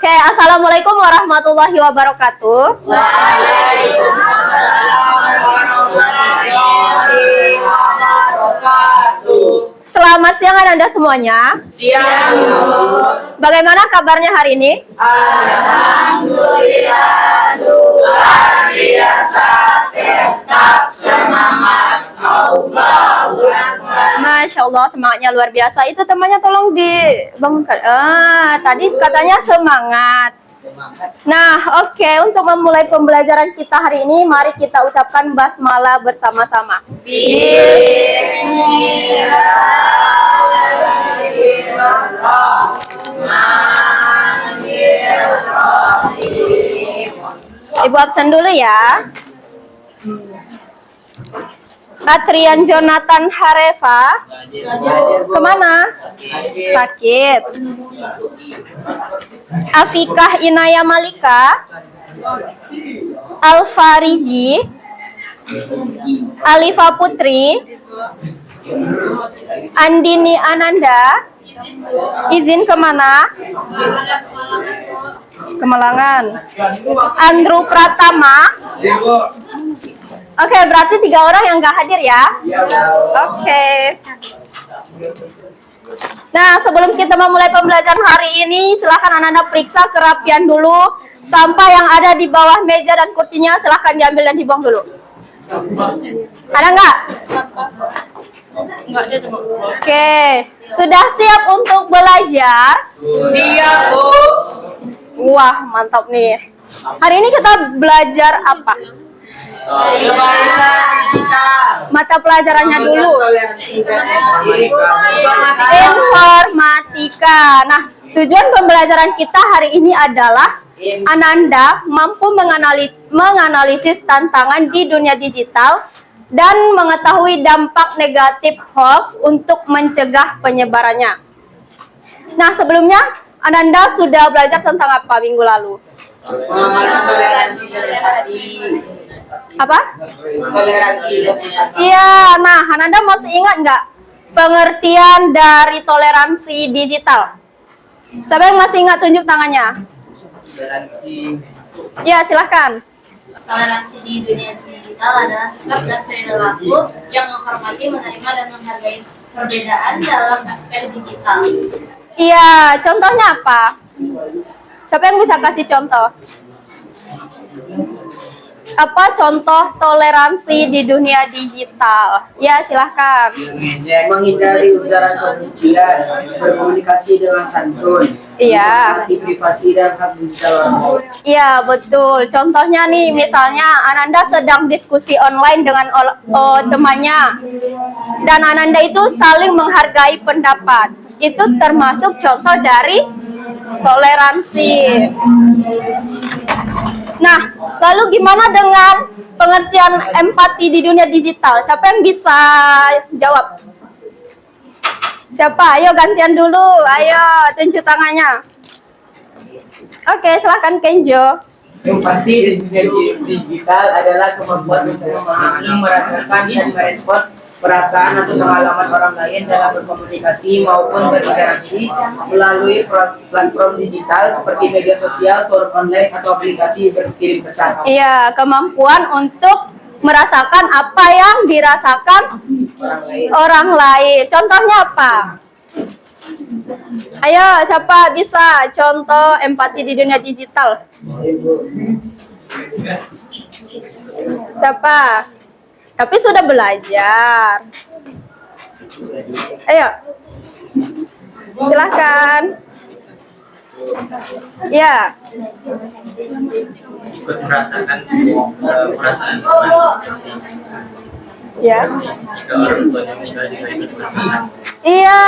Oke, assalamualaikum warahmatullahi wabarakatuh. Waalaikumsalam warahmatullahi wabarakatuh. Selamat siang Anda semuanya. Siang, Bu. Bagaimana kabarnya hari ini? Alhamdulillah, luar biasa, tetap semangat. Allahu Akbar. Masya Allah, semangatnya luar biasa. Itu temannya tolong dibangunkan. Tadi katanya semangat. Nah, oke. Untuk memulai pembelajaran kita hari ini, mari kita ucapkan basmalah bersama-sama. Bismillahirrahmanirrahim. Ibu absen dulu ya. Katrian Jonathan Harefa kemana? Sakit. Afikah Inaya Malika, Alfariji, Alifa Putri, Andini Ananda, izin kemana? Kemalangan. Andrew Pratama. Oke, berarti 3 orang yang nggak hadir ya? Oke. Nah, sebelum kita memulai pembelajaran hari ini, silahkan anak-anak periksa kerapian dulu. Sampah yang ada di bawah meja dan kursinya silahkan diambil dan dibuang dulu. Ada nggak? Oke, sudah siap untuk belajar? Siap, Bu. Wah, mantap nih. Hari ini kita belajar apa? Mata pelajarannya dulu. Informatika. Nah, tujuan pembelajaran kita hari ini adalah Ananda mampu menganalisis tantangan di dunia digital dan mengetahui dampak negatif hoax untuk mencegah penyebarannya. Nah, sebelumnya Ananda sudah belajar tentang apa minggu lalu? Toleransi tadi. Apa? Toleransi tadi. Iya, nah Ananda masih ingat nggak pengertian dari toleransi digital? Siapa yang masih ingat, tunjuk tangannya? Toleransi. Ya, silahkan. Toleransi di dunia digital adalah sikap dan perilaku yang menghormati, menerima, dan menghargai perbedaan dalam aspek digital. Iya, contohnya apa? Siapa yang bisa kasih contoh? Apa contoh toleransi di dunia digital? Ya, silahkan. Menghindari ujaran kebencian, berkomunikasi dengan santun, Iya. menghormati privasi dan hak digital orang lain. Iya, betul. Contohnya nih, misalnya Ananda sedang diskusi online dengan temannya. Dan Ananda itu saling menghargai pendapat. Itu termasuk contoh dari toleransi. Nah, lalu gimana dengan pengertian empati di dunia digital? Siapa yang bisa jawab? Siapa? Ayo gantian dulu. Ayo, tunjuk tangannya. Oke, silahkan Kenjo. Empati di dunia digital adalah kemampuan untuk memahami, merasakan, dan merespon perasaan atau pengalaman orang lain dalam berkomunikasi maupun berinteraksi melalui platform digital seperti media sosial, forum online, atau aplikasi berkirim pesan. Iya, kemampuan untuk merasakan apa yang dirasakan orang lain. Contohnya apa? Ayo, siapa bisa contoh empati di dunia digital? Siapa? Tapi sudah belajar. Ayo. Silakan. Ya. Ikut merasakan perasaan Ya. jika orang tuanya meninggal juga ikut merasakan. Iya,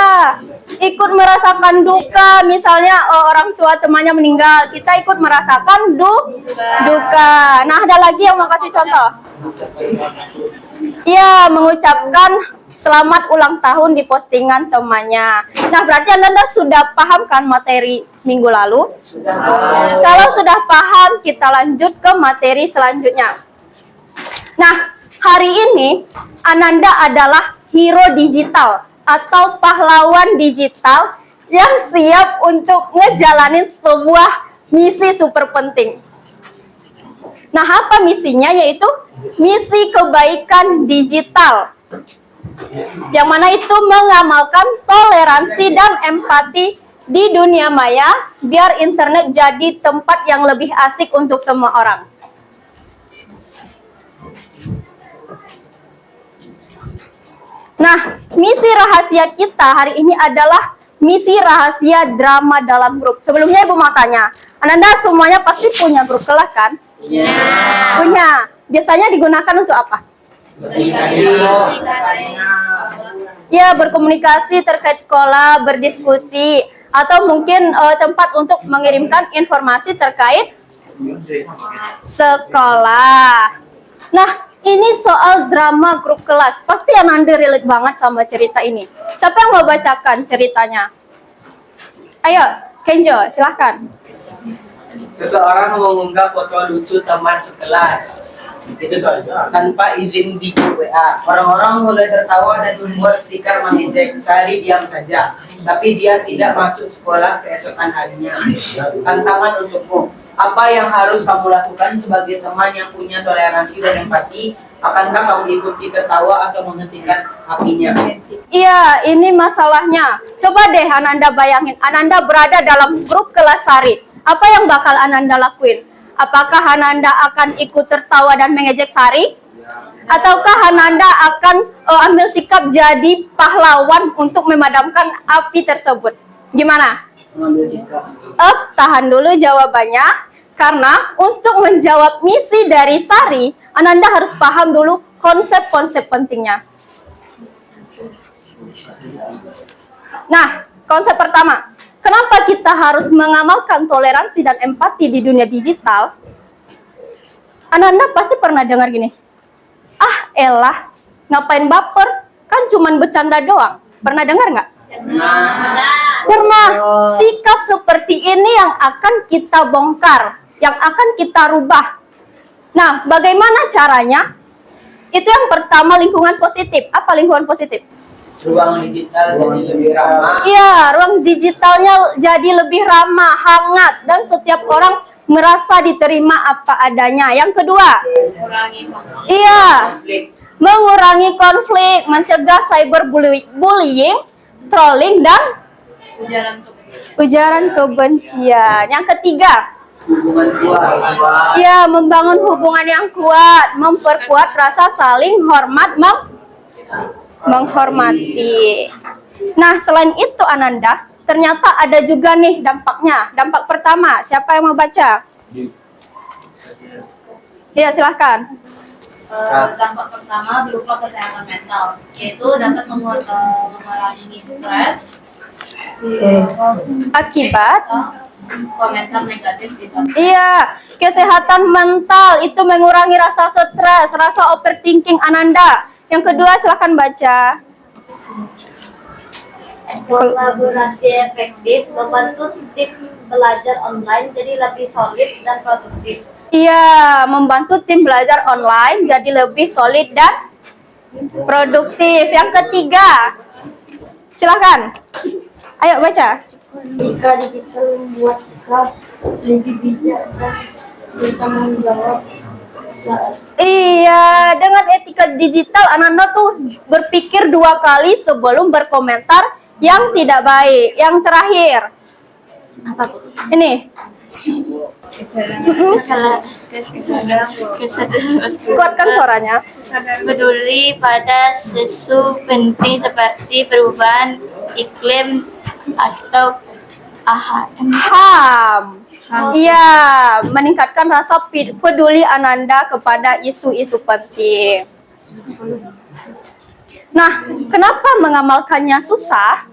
ikut merasakan duka. Misalnya orang tua temannya meninggal, kita ikut merasakan duka. Nah, ada lagi yang mau kasih contoh? Iya, mengucapkan selamat ulang tahun di postingan temannya. Nah, berarti Anda sudah paham kan materi minggu lalu? Kalau sudah paham, kita lanjut ke materi selanjutnya. Nah, hari ini Ananda adalah hero digital atau pahlawan digital yang siap untuk ngejalanin sebuah misi super penting. Nah, apa misinya? Yaitu misi kebaikan digital. Yang mana itu mengamalkan toleransi dan empati di dunia maya biar internet jadi tempat yang lebih asik untuk semua orang. Nah, misi rahasia kita hari ini adalah misi rahasia drama dalam grup. Sebelumnya Ibu mau tanya, Ananda semuanya pasti punya grup kelas kan? Punya. Biasanya digunakan untuk apa? Ya, berkomunikasi terkait sekolah, berdiskusi, atau mungkin tempat untuk mengirimkan informasi terkait sekolah. Nah, ini soal drama grup kelas. Pasti Ananda relate banget sama cerita ini. Siapa yang mau bacakan ceritanya? Ayo, Kenjo, silahkan. Seseorang mengunggah foto lucu teman sekelas. Itu tanpa izin di WA. Orang-orang mulai tertawa dan membuat stiker mengejek. Sari diam saja, tapi dia tidak masuk sekolah keesokan harinya. Tantangan untukmu. Apa yang harus kamu lakukan sebagai teman yang punya toleransi dan empati? Akankah kamu ikuti tertawa atau menghentikan apinya? Iya, ini masalahnya. Coba deh Ananda bayangin, Ananda berada dalam grup kelas Sari. Apa yang bakal Ananda lakuin? Apakah Ananda akan ikut tertawa dan mengejek Sari? Ataukah Ananda akan ambil sikap jadi pahlawan untuk memadamkan api tersebut? Gimana? Mengambil sikap. Tahan dulu jawabannya. Karena untuk menjawab misi dari Sari, Ananda harus paham dulu konsep-konsep pentingnya. Nah, konsep pertama. Kenapa kita harus mengamalkan toleransi dan empati di dunia digital? Ananda pasti pernah dengar gini. Ah, elah, ngapain baper? Kan cuman bercanda doang. Pernah dengar nggak? Pernah. Sikap seperti ini yang akan kita bongkar, yang akan kita rubah. Nah, bagaimana caranya? Itu yang pertama, lingkungan positif. Apa lingkungan positif? Ruang digital jadi lebih ramah. Iya, ruang digitalnya jadi lebih ramah, hangat, dan setiap orang merasa diterima apa adanya. Yang kedua, Konflik. mengurangi konflik, mencegah cyberbullying, trolling, dan ujaran kebencian. Yang ketiga, Hubungan kuat. ya, membangun hubungan yang kuat, memperkuat rasa saling hormat, menghormati. Nah, selain itu Ananda, ternyata ada juga nih dampaknya. Dampak pertama, siapa yang mau baca? Iya, silahkan. Dampak pertama berupa kesehatan mental, yaitu dapat mengurangi stres, Akibat komentar negatif di sosial. iya, kesehatan mental itu mengurangi rasa stres, rasa overthinking Ananda. Yang kedua, silahkan baca. Kolaborasi efektif membantu tim belajar online jadi lebih solid dan produktif. Iya, membantu tim belajar online jadi lebih solid dan produktif. Yang ketiga, silahkan. Ayo baca. Jika digital membuat sikap lebih bijak dan bertanggung jawab saat Iya, dengan etika digital, Ananda tuh berpikir 2 kali sebelum berkomentar yang tidak baik. Yang terakhir, ini. Kuatkan suaranya. Peduli pada isu penting seperti perubahan iklim atau HAM. Iya, meningkatkan rasa peduli Ananda kepada isu-isu penting. Nah, kenapa mengamalkannya susah?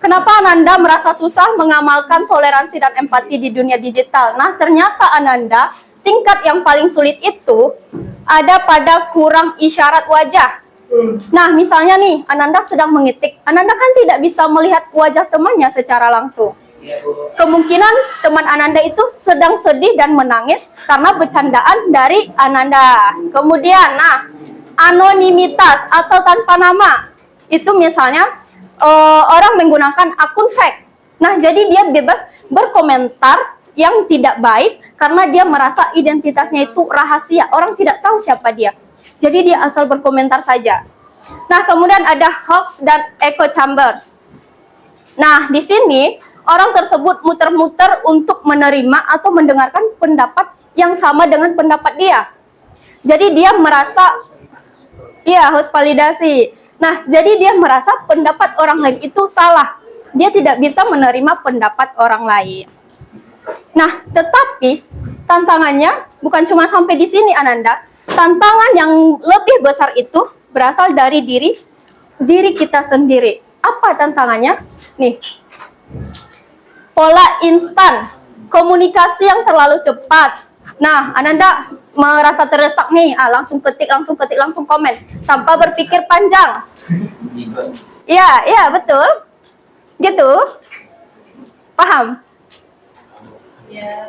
Kenapa Ananda merasa susah mengamalkan toleransi dan empati di dunia digital? Nah, ternyata Ananda, tingkat yang paling sulit itu ada pada kurang isyarat wajah. Nah, misalnya nih, Ananda sedang mengetik. Ananda kan tidak bisa melihat wajah temannya secara langsung. Kemungkinan teman Ananda itu sedang sedih dan menangis karena bercandaan dari Ananda. Kemudian, nah, anonimitas atau tanpa nama. Itu misalnya orang menggunakan akun fake. Nah, jadi dia bebas berkomentar yang tidak baik karena dia merasa identitasnya itu rahasia. Orang tidak tahu siapa dia. Jadi dia asal berkomentar saja. Nah, kemudian ada hoax dan echo chambers. Nah, di sini orang tersebut muter-muter untuk menerima atau mendengarkan pendapat yang sama dengan pendapat dia. Jadi dia merasa, hoax validasi. Nah, jadi dia merasa pendapat orang lain itu salah. Dia tidak bisa menerima pendapat orang lain. Nah, tetapi tantangannya bukan cuma sampai di sini, Ananda. Tantangan yang lebih besar itu berasal dari diri kita sendiri. Apa tantangannya? Nih, pola instan, komunikasi yang terlalu cepat. Nah, Ananda merasa terdesak nih, langsung ketik, langsung komen, tanpa berpikir panjang. Iya, betul. Gitu. Paham?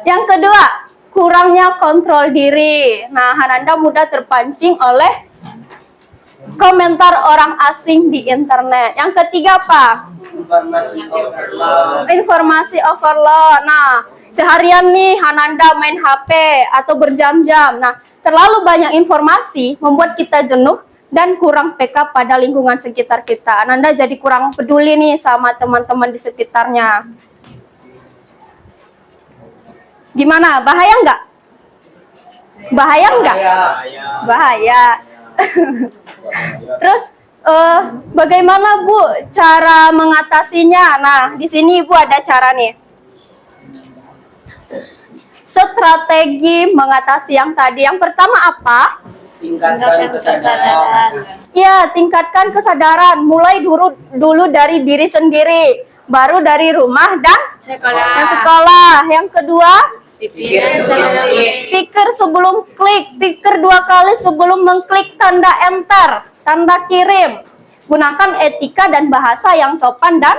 Yang kedua, kurangnya kontrol diri. Nah, Ananda mudah terpancing oleh komentar orang asing di internet. Yang ketiga apa? Informasi overload. Nah, seharian nih Ananda main HP atau berjam-jam. Nah, terlalu banyak informasi membuat kita jenuh dan kurang peka pada lingkungan sekitar kita. Ananda jadi kurang peduli nih sama teman-teman di sekitarnya. Gimana? Bahaya nggak? Bahaya nggak? Bahaya. Terus bagaimana Bu cara mengatasinya? Nah, di sini Ibu ada cara nih. Strategi mengatasi yang tadi. Yang pertama apa? Tingkatkan kesadaran. Ya, tingkatkan kesadaran. Mulai dulu dari diri sendiri, baru dari rumah dan sekolah. Yang kedua, pikir sebelum klik. Pikir 2 kali sebelum mengklik tanda enter, tanda kirim. Gunakan etika dan bahasa yang sopan dan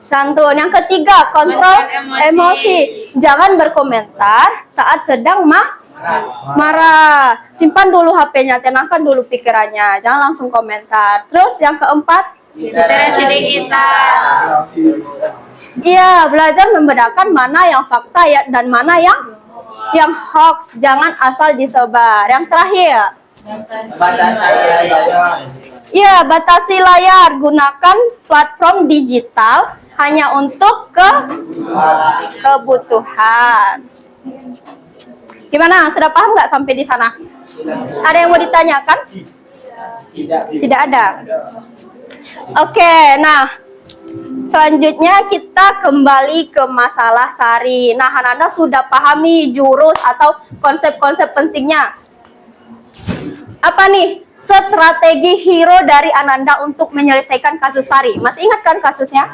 santun. Yang ketiga, kontrol emosi. Jangan berkomentar saat sedang marah. Simpan dulu HP-nya, tenangkan dulu pikirannya. Jangan langsung komentar. Terus yang keempat, Literasi digital. iya, belajar membedakan mana yang fakta ya dan mana yang hoax. Jangan asal disebar. Yang terakhir, batasi layar. Gunakan platform digital hanya untuk kebutuhan. Gimana? Sudah paham nggak sampai di sana? Ada yang mau ditanyakan? Tidak ada. Oke, nah selanjutnya kita kembali ke masalah Sari. Nah, Ananda sudah paham nih jurus atau konsep-konsep pentingnya. Apa nih strategi hero dari Ananda untuk menyelesaikan kasus Sari? Masih ingat kan kasusnya?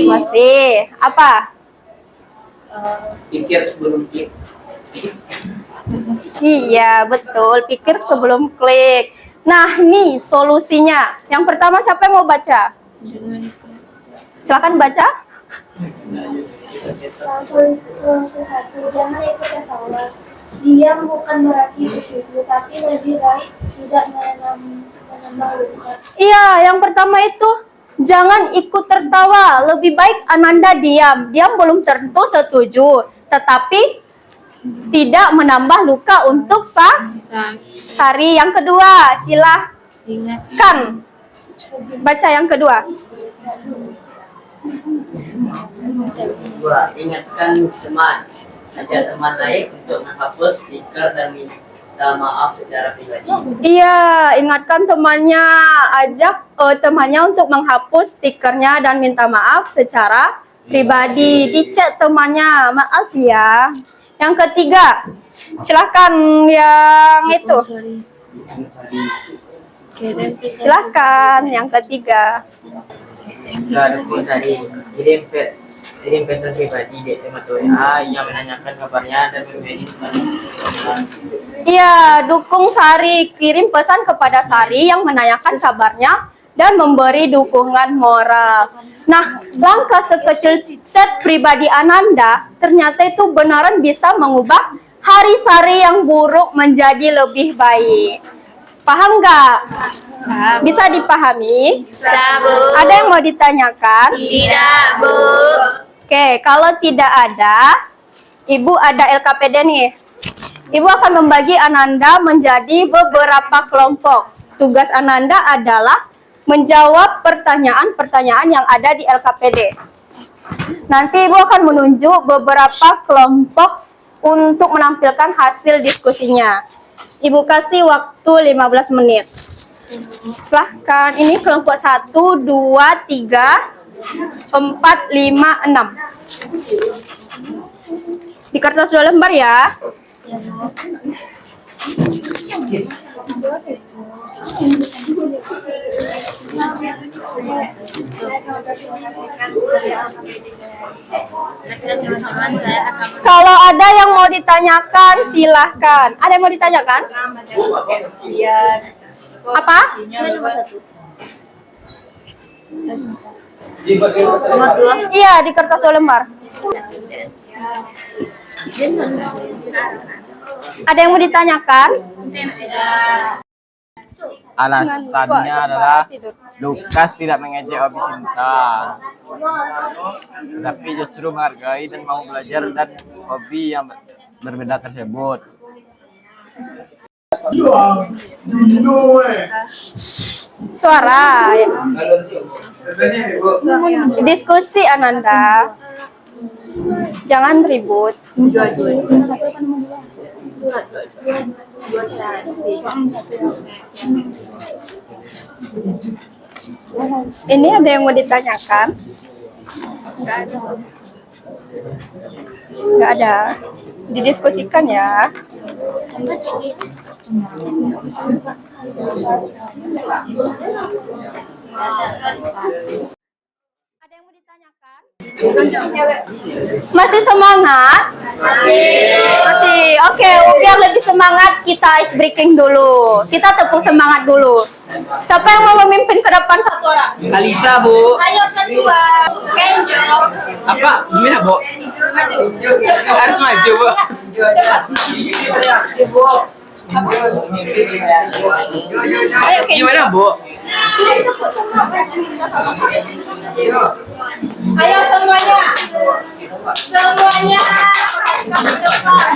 Masih. Apa? Pikir sebelum klik. Iya, betul. Pikir sebelum klik. Nah, nih solusinya. Yang pertama siapa yang mau baca? Silakan baca. Solusi 1, jangan ikut evaluasi. Diam bukan berarti begitu, tapi lebih baik tidak menambah luka. Iya, yang pertama itu jangan ikut tertawa. Lebih baik Ananda diam. Diam belum tentu setuju, tetapi tidak menambah luka untuk Sari. Yang kedua, silakan baca yang kedua. Ingatkan teman. Ajak teman lain untuk menghapus stiker dan minta maaf secara pribadi. Iya, ingatkan temannya, ajak temannya untuk menghapus stikernya dan minta maaf secara pribadi. Di-chat temannya, maaf ya. Yang ketiga, silakan yang itu. Silakan yang ketiga. Dukung tadi kirim pesan pribadi di teman WA yang menanyakan kabarnya dan memberi semangat. Iya, dukung Sari, kirim pesan kepada Sari yang menanyakan kabarnya dan memberi dukungan moral. Nah, langkah sekecil chat pribadi Ananda ternyata itu benaran bisa mengubah hari Sari yang buruk menjadi lebih baik. Paham nggak? Bisa dipahami? Bisa, Bu. Ada yang mau ditanyakan? Tidak, Bu. Oke, kalau tidak ada, Ibu ada LKPD nih. Ibu akan membagi Ananda menjadi beberapa kelompok. Tugas Ananda adalah menjawab pertanyaan-pertanyaan yang ada di LKPD. Nanti Ibu akan menunjuk beberapa kelompok untuk menampilkan hasil diskusinya. Ibu kasih waktu 15 menit. Silahkan, ini kelompok 1, 2, 3, 4, 5, 6. Di kertas 2 lembar ya. Kalau ada yang mau ditanyakan, silahkan. Ada yang mau ditanyakan? Apa? Iya, di kertas 2 lembar. Ada yang mau ditanyakan? Alasannya adalah Lukas tidak mengejek Obi Sinta, tapi justru menghargai dan mau belajar dan hobi yang berbeda tersebut. Suara ya. Diskusi Ananda. Jangan ribut. Ini ada yang mau ditanyakan? Nggak ada. Didiskusikan ya. Ada yang mau ditanyakan? Masih semangat? Masih. Oke, biar lebih semangat kita ice breaking dulu. Kita tepuk semangat dulu. Siapa yang mau memimpin ke depan satu orang? Kalisa, Bu. Ayo kedua. Kenjo. Apa? Gimana, Bu? Harus maju, Bu. Cepat. Ayo Kenjo. Gimana, Bu? Cuma tepuk semangat nanti kita sama-sama. Ayo semuanya. Semuanya ke depan.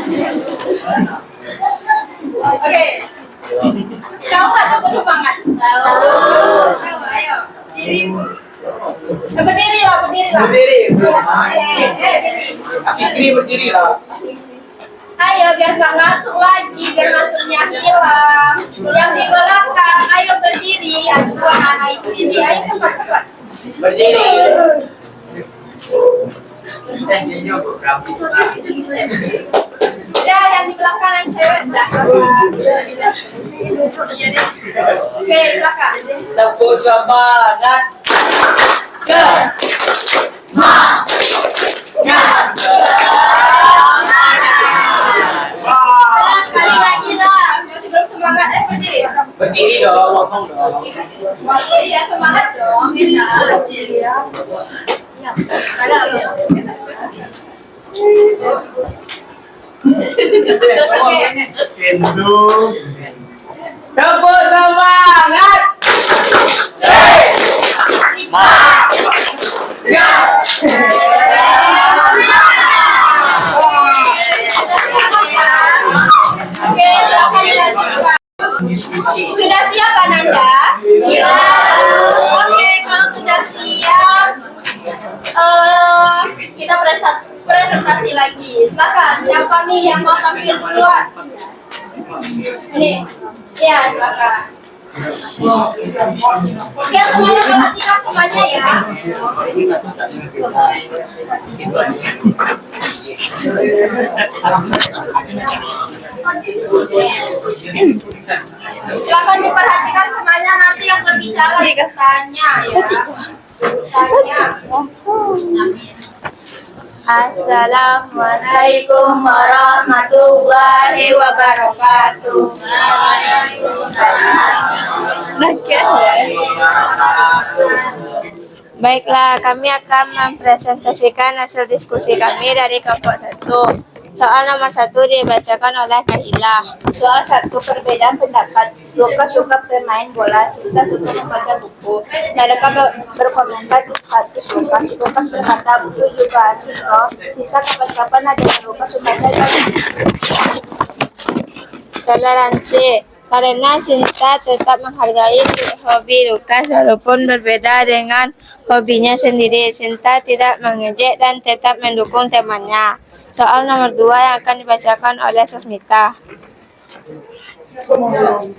Oke. Tahu nggak tepuk semangat? Tahu. Ayo. Berdiri lah. Berdiri. Berdiri. Fikri berdiri lah. Ayo biar nggak ngantuk lagi, biar ngantuknya hilang. Yang di belakang, ayo berdiri. Aduh, anak ibu ini, ayo cepat. Berdiri. Ya, yang di belakang yang cewek dah. Oke, silakan. Tepuk semangat. Sekali lagi lah, masih belum semangat. Berdiri. Berdiri dong, ngomong dong. Berdiri ya, semangat dong. Tepuk semangat. Oke, silakan dilanjutkan. Sudah siap Ananda? Iya. Oke, kalau sudah siap, kita presentasi lagi. Silakan, siapa nih yang mau tampil duluan? Ini, ya silakan. Oke, semuanya perhatikan temannya ya. Silakan diperhatikan temannya, nanti yang berbicara ditanya ya. Tanya. Assalamualaikum warahmatullahi wabarakatuh. Baiklah, kami akan mempresentasikan hasil diskusi kami dari kelompok 1. Soal nomor 1 dibacakan oleh Kaila. Soal 1, perbedaan pendapat. Lukas suka bermain bola, Sinta suka membaca buku. Mereka berkomentar di status Lukas. Lukas berkata, buku juga asik loh. Sinta kapan-kapan ada yang Lukas membaca Toleransi. Karena Sinta tetap menghargai hobi Lukas walaupun berbeda dengan hobinya sendiri. Sinta tidak mengejek dan tetap mendukung temannya. Soal nomor 2 yang akan dibacakan oleh Sasmita.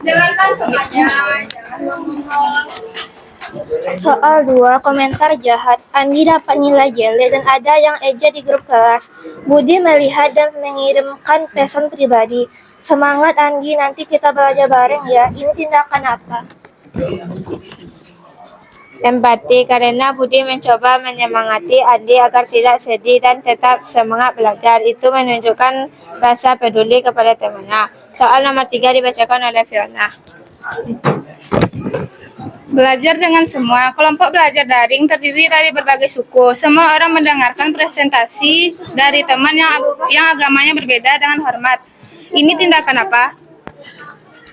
Dengarkan temannya. Soal 2, komentar jahat. Andi dapat nilai jelek dan ada yang ejek di grup kelas. Budi melihat dan mengirimkan pesan pribadi. Semangat Andi, nanti kita belajar bareng ya. Ini tindakan apa? Empati. Karena Budi mencoba menyemangati Andi agar tidak sedih dan tetap semangat belajar. Itu menunjukkan rasa peduli kepada temannya. Soal nomor 3 dibacakan oleh Fiona. Belajar dengan semua. Kelompok belajar daring terdiri dari berbagai suku. Semua orang mendengarkan presentasi dari teman yang agamanya berbeda dengan hormat. Ini tindakan apa?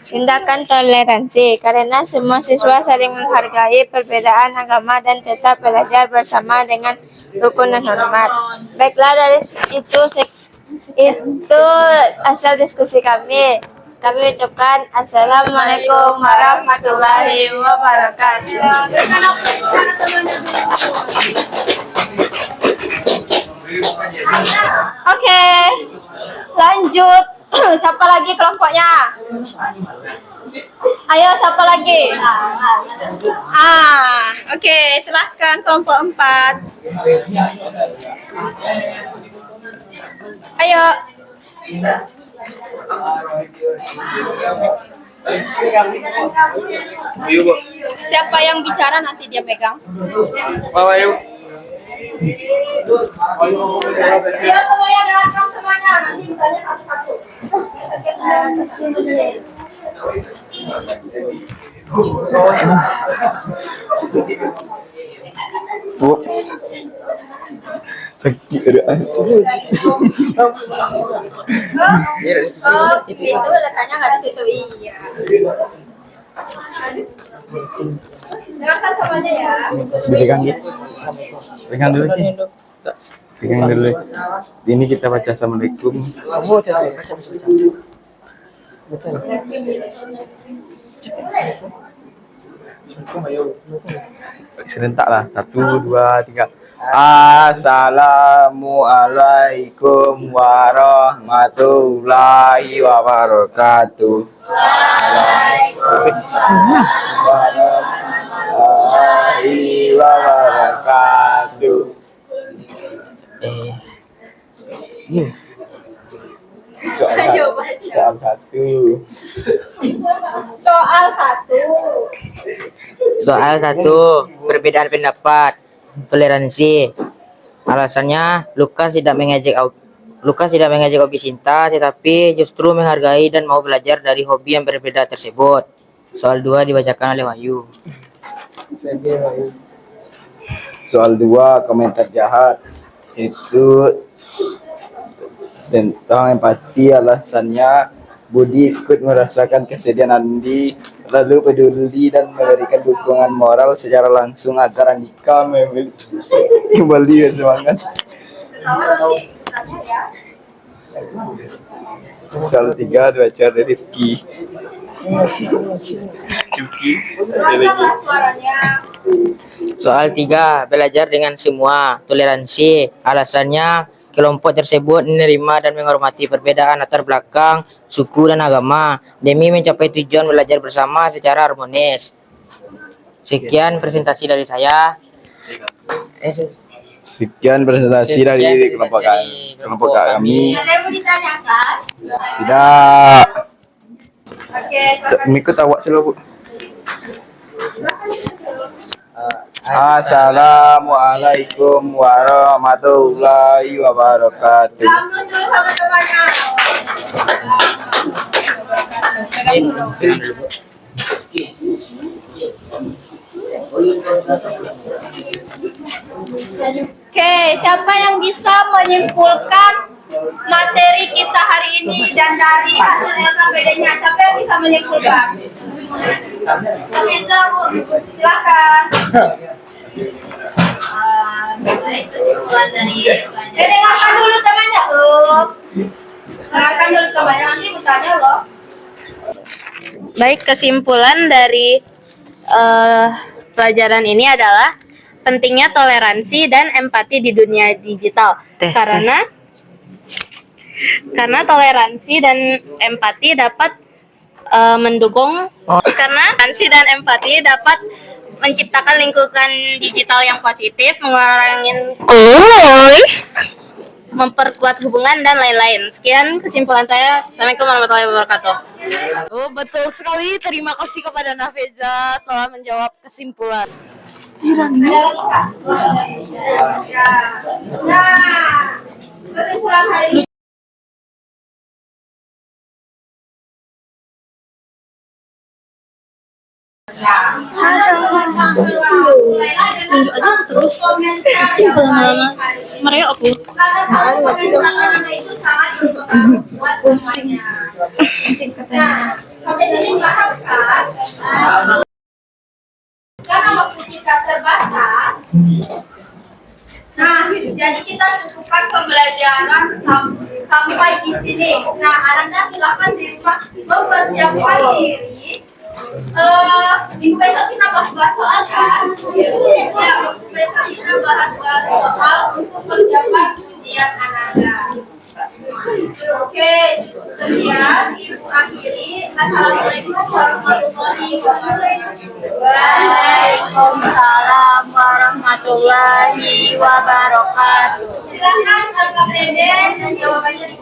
Tindakan toleransi. Karena semua siswa saling menghargai perbedaan agama dan tetap belajar bersama dengan rukun dan hormat. Baiklah, dari itu asal diskusi kami. Kami ucapkan Assalamualaikum warahmatullahi wabarakatuh. Oke, lanjut. Siapa lagi kelompoknya? Ayo, siapa lagi? Oke, silahkan kelompok 4. Ayo. Siapa yang bicara nanti dia pegang. Dia semuanya jelaskan semuanya. Nanti ditanya satu-satu. Bu. Sakit Itu letaknya nggak di situ. Iya. Dengarkan semuanya ya. Pegang gitu. Pegang dulu Ki. Pegang dulu. Ini kita baca Assalamualaikum. Serentak lah. 1, 2, 3. Assalamualaikum warahmatullahi wabarakatuh. Warahmatullahi wabarakatuh. Soal 1. Soal 1, perbedaan pendapat. Toleransi. Alasannya Lukas tidak mengejek hobi Sinta, tetapi justru menghargai dan mau belajar dari hobi yang berbeda tersebut. Soal 2 dibacakan oleh Wahyu. Soal 2, komentar jahat. Itu tentang empati. Alasannya Budi ikut merasakan kesedihan Andi, lalu peduli dan memberikan dukungan moral secara langsung agar Andika kembali semangat. Soal 3 dibaca dari Rifki. Soal 3, belajar dengan semua. Toleransi. Alasannya kelompok tersebut menerima dan menghormati perbedaan latar belakang, suku dan agama demi mencapai tujuan belajar bersama secara harmonis. Sekian presentasi dari saya. Sekian presentasi dari kelompok kami. Ada yang mau ditanyakan? Tidak. Oke, Mikut awak selalu, Bu. Assalamualaikum warahmatullahi wabarakatuh. Kamu dulu sama temannya. Oke, siapa yang bisa menyimpulkan materi kita hari ini dan dari hasil LKPD-nya. Siapa yang bisa menyimpulkan? Hafiza, Bu, silakan. Baik, kesimpulan dari pelajaran. Dengarkan dulu temannya, Bu. Dengarkan dulu temannya, nanti bertanya loh. Baik, kesimpulan dari pelajaran ini adalah pentingnya toleransi dan empati di dunia digital. Karena toleransi dan empati dapat menciptakan lingkungan digital yang positif, memperkuat hubungan dan lain-lain. Sekian kesimpulan saya. Assalamualaikum warahmatullahi wabarakatuh. Oh, betul sekali. Terima kasih kepada Nafeza telah menjawab kesimpulan. Nah, kesimpulan hari ini. Tunjuk aja terus. Kesimpulan lama. Maria aku. Pusing katanya. Sampai sini paham kan? Karena waktu kita terbatas. Nah, jadi kita cukupkan pembelajaran sampai di sini. Nah, Ananda silakan di rumah mempersiapkan diri. Minggu besok kita bahas soal kan? Ya, minggu besok kita bahas soal untuk persiapan ujian Ananda. Oke, sekian ibu akhiri. Assalamualaikum warahmatullahi wabarakatuh. Waalaikumsalam warahmatullahi wabarakatuh. Silakan LKPD dan jawabannya di